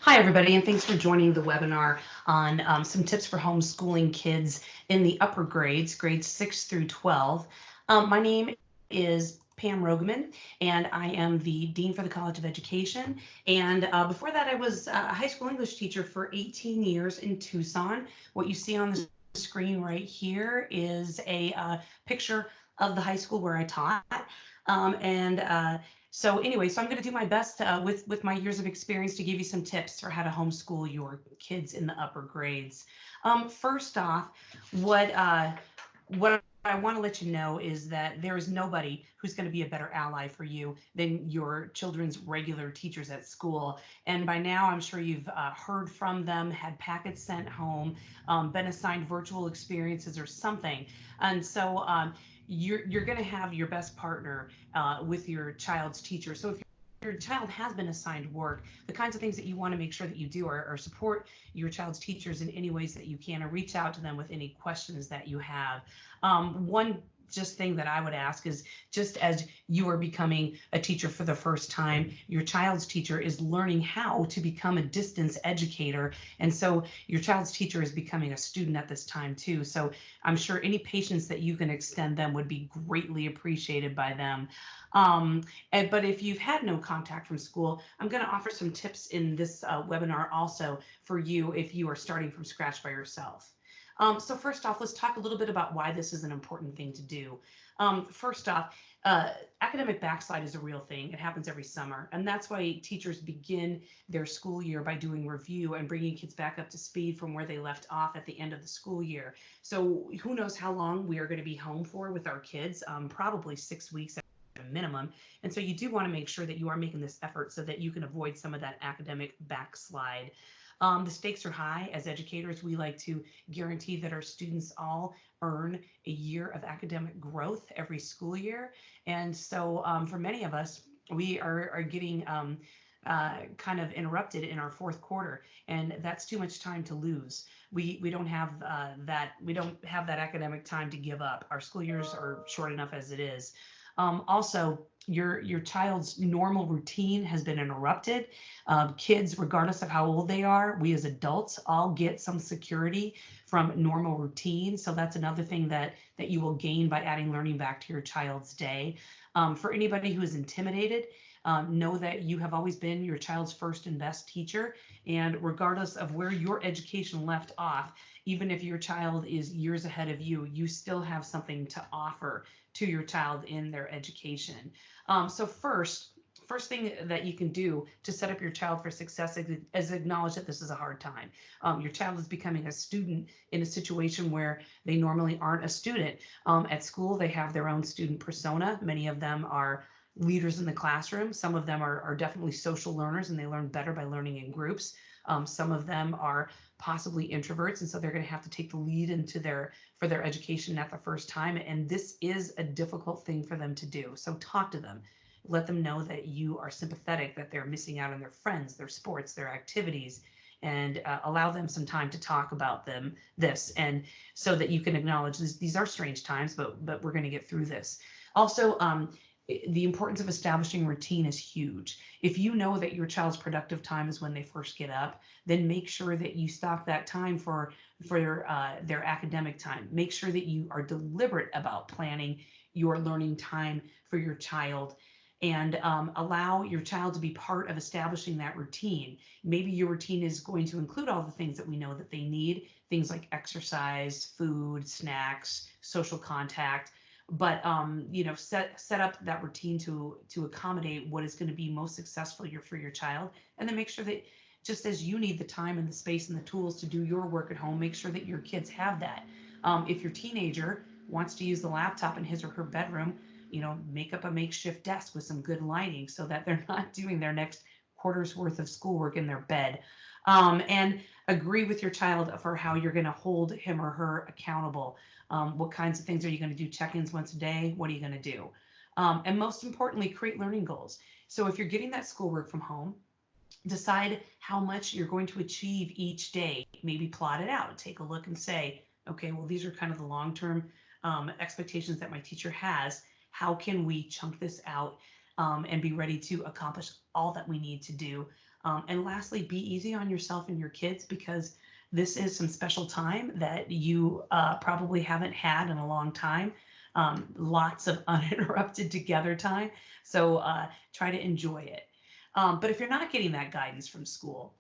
Hi, everybody, and thanks for joining the webinar on some tips for homeschooling kids in the upper grades, grades 6 through 12. My name is Pam Roggeman, and I am the Dean for the College of Education. And before that, I was a high school English teacher for 18 years in Tucson. What you see on the screen right here is a picture of the high school where I taught. So anyway, so I'm going to do my best with my years of experience to give you some tips for how to homeschool your kids in the upper grades. First off, what what I want to let you know is that there is nobody who's going to be a better ally for you than your children's regular teachers at school. And by now, I'm sure you've heard from them, had packets sent home, been assigned virtual experiences or something. And so you're going to have your best partner with your child's teacher. So if your child has been assigned work, the kinds of things that you want to make sure that you do are support your child's teachers in any ways that you can, or reach out to them with any questions that you have. One just thing that I would ask is, just as you are becoming a teacher for the first time, your child's teacher is learning how to become a distance educator. And so your child's teacher is becoming a student at this time too. So I'm sure any patience that you can extend them would be greatly appreciated by them. But if you've had no contact from school, I'm going to offer some tips in this webinar also for you if you are starting from scratch by yourself. So first off, let's talk a little bit about why this is an important thing to do. First off, academic backslide is a real thing. It happens every summer. And that's why teachers begin their school year by doing review and bringing kids back up to speed from where they left off at the end of the school year. So who knows how long we are going to be home for with our kids, probably 6 weeks at a minimum. And so you do want to make sure that you are making this effort so that you can avoid some of that academic backslide. The stakes are high. As educators, we like to guarantee that our students all earn a year of academic growth every school year. And so for many of us, we are getting kind of interrupted in our fourth quarter, and that's too much time to lose. We don't have that academic time to give up. Our school years are short enough as it is. Also, your child's normal routine has been interrupted. Kids, regardless of how old they are, we as adults all get some security from normal routine. So that's another thing that you will gain by adding learning back to your child's day. For anybody who is intimidated, know that you have always been your child's first and best teacher. And regardless of where your education left off, even if your child is years ahead of you, you still have something to offer to your child in their education. So first thing that you can do to set up your child for success is acknowledge that this is a hard time. Your child is becoming a student in a situation where they normally aren't a student. At school, they have their own student persona. Many of them are leaders in the classroom. Some of them are definitely social learners, and they learn better by learning in groups. Some of them are possibly introverts, and so they're going to have to take the lead for their education at the first time. And this is a difficult thing for them to do. So talk to them. Let them know that you are sympathetic, that they're missing out on their friends, their sports, their activities, and allow them some time to talk about this, and so that you can acknowledge these are strange times, but we're going to get through this. Also, the importance of establishing routine is huge. If you know that your child's productive time is when they first get up, then make sure that you stock that time for their academic time. Make sure that you are deliberate about planning your learning time for your child, and allow your child to be part of establishing that routine. Maybe your routine is going to include all the things that we know that they need, things like exercise, food, snacks, social contact. But set up that routine to accommodate what is going to be most successful for your child, and then make sure that, just as you need the time and the space and the tools to do your work at home, make sure that your kids have that. If your teenager wants to use the laptop in his or her bedroom, make up a makeshift desk with some good lighting so that they're not doing their next quarter's worth of schoolwork in their bed. And agree with your child for how you're going to hold him or her accountable. What kinds of things are you going to do? Check-ins once a day? What are you going to do? And most importantly, create learning goals. So if you're getting that schoolwork from home, decide how much you're going to achieve each day. Maybe plot it out. Take a look and say, okay, well, these are kind of the long-term expectations that my teacher has. How can we chunk this out and be ready to accomplish all that we need to do? And lastly, be easy on yourself and your kids, because this is some special time that you probably haven't had in a long time. Lots of uninterrupted together time. So try to enjoy it. But if you're not getting that guidance from school,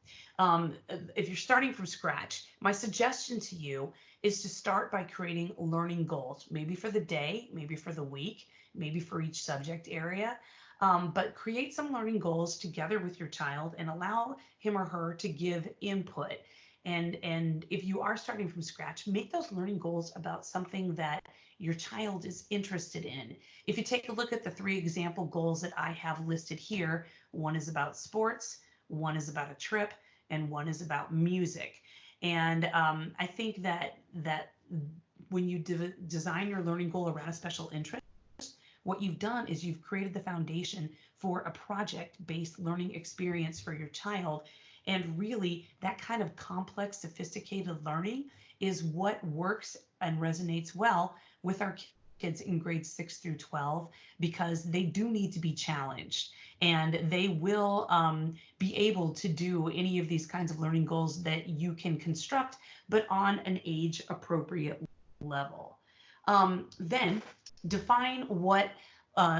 if you're starting from scratch, my suggestion to you is to start by creating learning goals, maybe for the day, maybe for the week, maybe for each subject area. But create some learning goals together with your child and allow him or her to give input. And if you are starting from scratch, make those learning goals about something that your child is interested in. If you take a look at the 3 example goals that I have listed here, one is about sports, one is about a trip, and one is about music. And I think that when you design your learning goal around a special interest, what you've done is you've created the foundation for a project-based learning experience for your child. And really, that kind of complex, sophisticated learning is what works and resonates well with our kids in grades 6 through 12, because they do need to be challenged, and they will be able to do any of these kinds of learning goals that you can construct, but on an age appropriate level. Then define what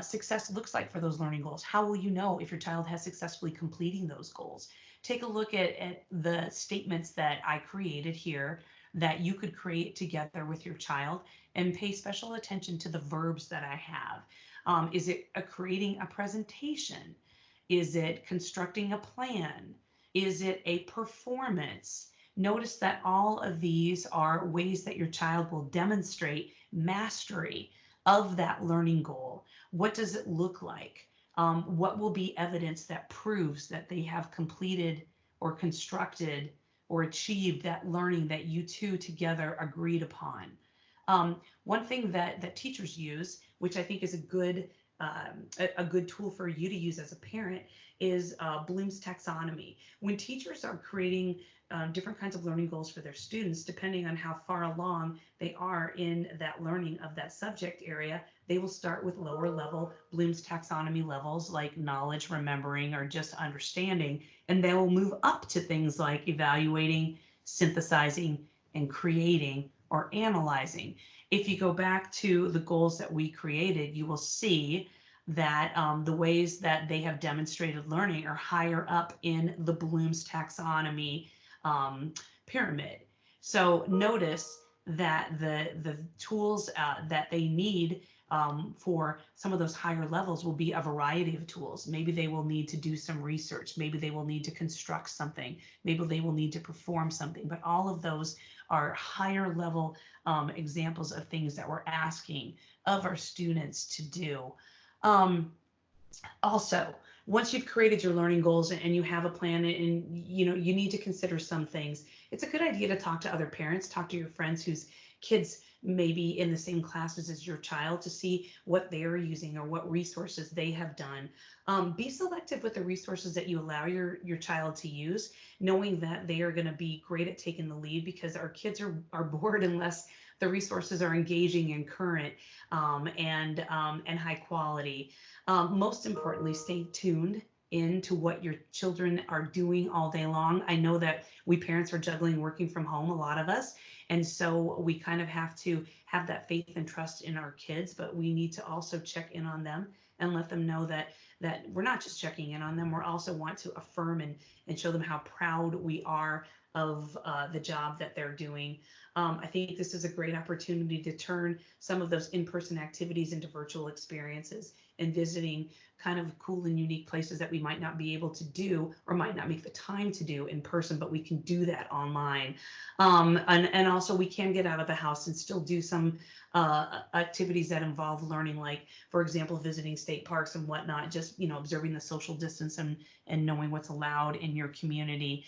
success looks like for those learning goals. How will you know if your child has successfully completing those goals? Take a look at the statements that I created here that you could create together with your child, and pay special attention to the verbs that I have. Is it creating a presentation? Is it constructing a plan? Is it a performance? Notice that all of these are ways that your child will demonstrate mastery of that learning goal. What does it look like? What will be evidence that proves that they have completed or constructed or achieved that learning that you two together agreed upon? One thing that teachers use, which I think is a good tool for you to use as a parent, is Bloom's Taxonomy. When teachers are creating different kinds of learning goals for their students, depending on how far along they are in that learning of that subject area, they will start with lower level Bloom's Taxonomy levels like knowledge, remembering, or just understanding, and they will move up to things like evaluating, synthesizing, and creating or analyzing. If you go back to the goals that we created, you will see that the ways that they have demonstrated learning are higher up in the Bloom's Taxonomy pyramid. So notice that the tools that they need for some of those higher levels will be a variety of tools. Maybe they will need to do some research. Maybe they will need to construct something. Maybe they will need to perform something. But all of those are higher level examples of things that we're asking of our students to do. Also, once you've created your learning goals and you have a plan, and you need to consider some things, it's a good idea to talk to other parents, talk to your friends whose kids may be in the same classes as your child, to see what they're using or what resources they have done. Be selective with the resources that you allow your child to use, knowing that they are going to be great at taking the lead, because our kids are bored unless the resources are engaging and current and high quality. Most importantly, stay tuned into what your children are doing all day long. I know that we parents are juggling working from home, a lot of us, and so we kind of have to have that faith and trust in our kids, but we need to also check in on them and let them know that we're not just checking in on them, we also want to affirm and show them how proud we are of the job that they're doing. I think this is a great opportunity to turn some of those in-person activities into virtual experiences, and visiting kind of cool and unique places that we might not be able to do or might not make the time to do in person, but we can do that online. And also we can get out of the house and still do some activities that involve learning, like, for example, visiting state parks and whatnot, just, observing the social distance and knowing what's allowed in your community.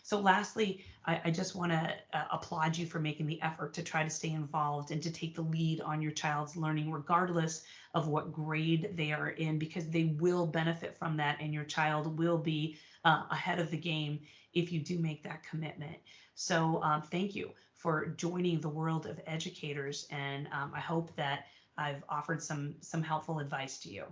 So lastly, I just want to applaud you for making the effort to try to stay involved and to take the lead on your child's learning, regardless of what grade they are in, because they will benefit from that, and your child will be ahead of the game if you do make that commitment. So thank you for joining the world of educators, and I hope that I've offered some helpful advice to you.